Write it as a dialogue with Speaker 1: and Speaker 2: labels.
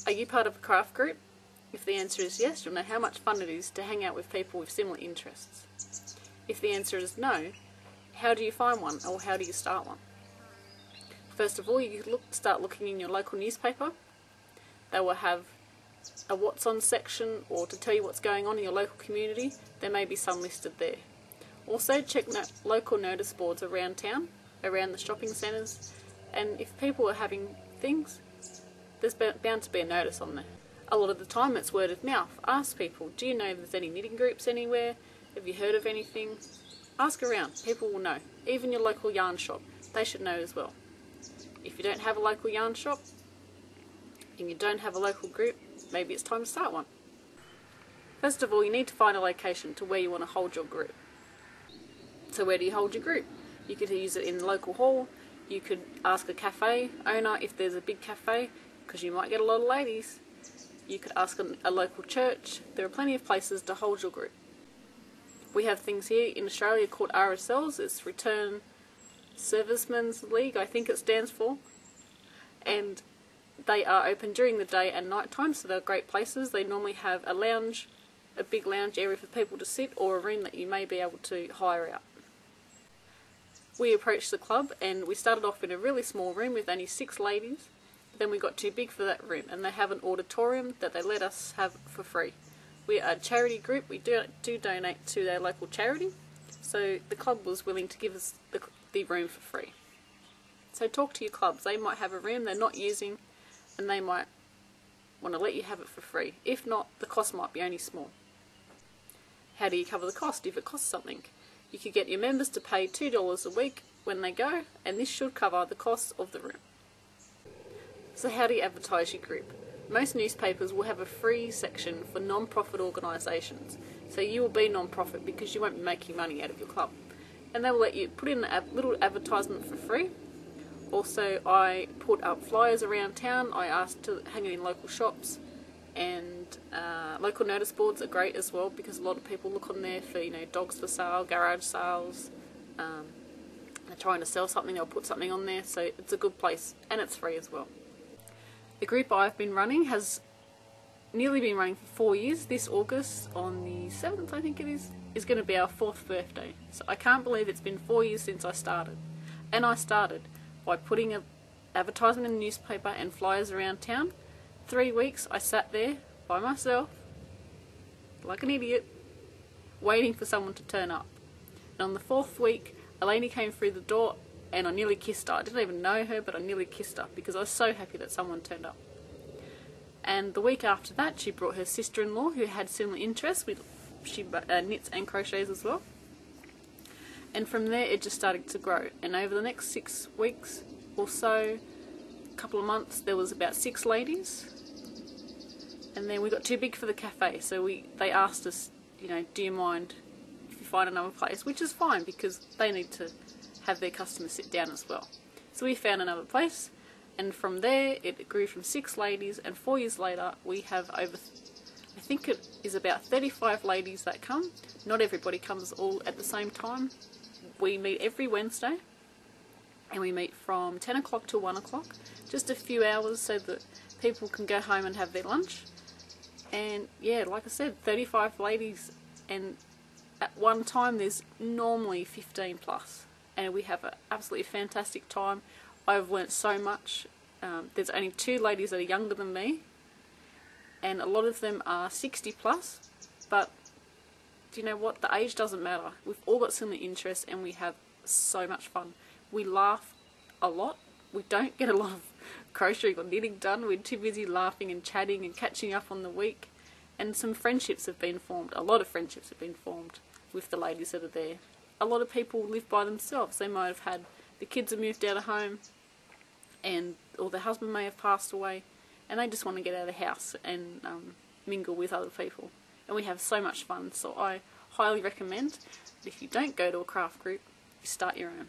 Speaker 1: Are you part of a craft group? If the answer is yes, you'll know how much fun it is to hang out with people with similar interests. If the answer is no, how do you find one, or how do you start one? First of all, you start looking in your local newspaper. They will have a what's on section, or to tell you what's going on in your local community. There may be some listed there. Also, check local notice boards around town, around the shopping centres, and if people are having things, there's bound to be a notice on there. A lot of the time it's word of mouth. Ask people, do you know if there's any knitting groups anywhere? Have you heard of anything? Ask around, people will know. Even your local yarn shop, they should know as well. If you don't have a local yarn shop, and you don't have a local group, maybe it's time to start one. First of all, you need to find a location to where you want to hold your group. So where do you hold your group? You could use it in the local hall. You could ask a cafe owner if there's a big cafe, because you might get a lot of ladies. You could ask a local church. There are plenty of places to hold your group. We have things here in Australia called RSLs. It's Return Servicemen's League, I think it stands for. And they are open during the day and night time, so they're great places. They normally have a lounge, a big lounge area for people to sit, or a room that you may be able to hire out. We approached the club and we started off in a really small room with only 6 ladies. Then we got too big for that room, and they have an auditorium that they let us have for free. We are a charity group. We do donate to their local charity, so the club was willing to give us the room for free. So talk to your clubs. They might have a room they're not using, and they might want to let you have it for free. If not, the cost might be only small. How do you cover the cost if it costs something? You could get your members to pay $2 a week when they go, and this should cover the cost of the room. So how do you advertise your group? Most newspapers will have a free section for non-profit organisations. So you will be non-profit because you won't be making money out of your club. And they will let you put in a little advertisement for free. Also, I put up flyers around town. I asked to hang it in local shops, and local notice boards are great as well, because a lot of people look on there for, dogs for sale, garage sales. They're trying to sell something, they'll put something on there, so it's a good place, and it's free as well. The group I've been running has nearly been running for 4 years. This August, on the 7th I think it is going to be our 4th birthday. So I can't believe it's been 4 years since I started. And I started by putting an advertisement in the newspaper and flyers around town. 3 weeks I sat there by myself, like an idiot, waiting for someone to turn up. And on the 4th week, a lady came through the door and I nearly kissed her. I didn't even know her, but I nearly kissed her because I was so happy that someone turned up. And the week after that, she brought her sister-in-law who had similar interests. She knits and crochets as well. And from there, it just started to grow. And over the next 6 weeks or so, a couple of months, there was about 6 ladies. And then we got too big for the cafe, so they asked us, do you mind if you find another place? Which is fine, because they need to have their customers sit down as well. So we found another place, and from there it grew from 6 ladies, and 4 years later we have over, I think it is about 35 ladies that come. Not everybody comes all at the same time. We meet every Wednesday, and we meet from 10 o'clock to 1 o'clock, just a few hours so that people can go home and have their lunch. And yeah, like I said, 35 ladies, and at one time there's normally 15 plus. And we have an absolutely fantastic time. I've learnt so much. There's only 2 ladies that are younger than me, and a lot of them are 60 plus, but do you know what? The age doesn't matter. We've all got similar interests and we have so much fun. We laugh a lot. We don't get a lot of crocheting or knitting done. We're too busy laughing and chatting and catching up on the week, and some friendships have been formed. A lot of friendships have been formed with the ladies that are there. A lot of people live by themselves. They might have had, the kids have moved out of home, or their husband may have passed away, and they just want to get out of the house and mingle with other people. And we have so much fun, so I highly recommend that if you don't go to a craft group, you start your own.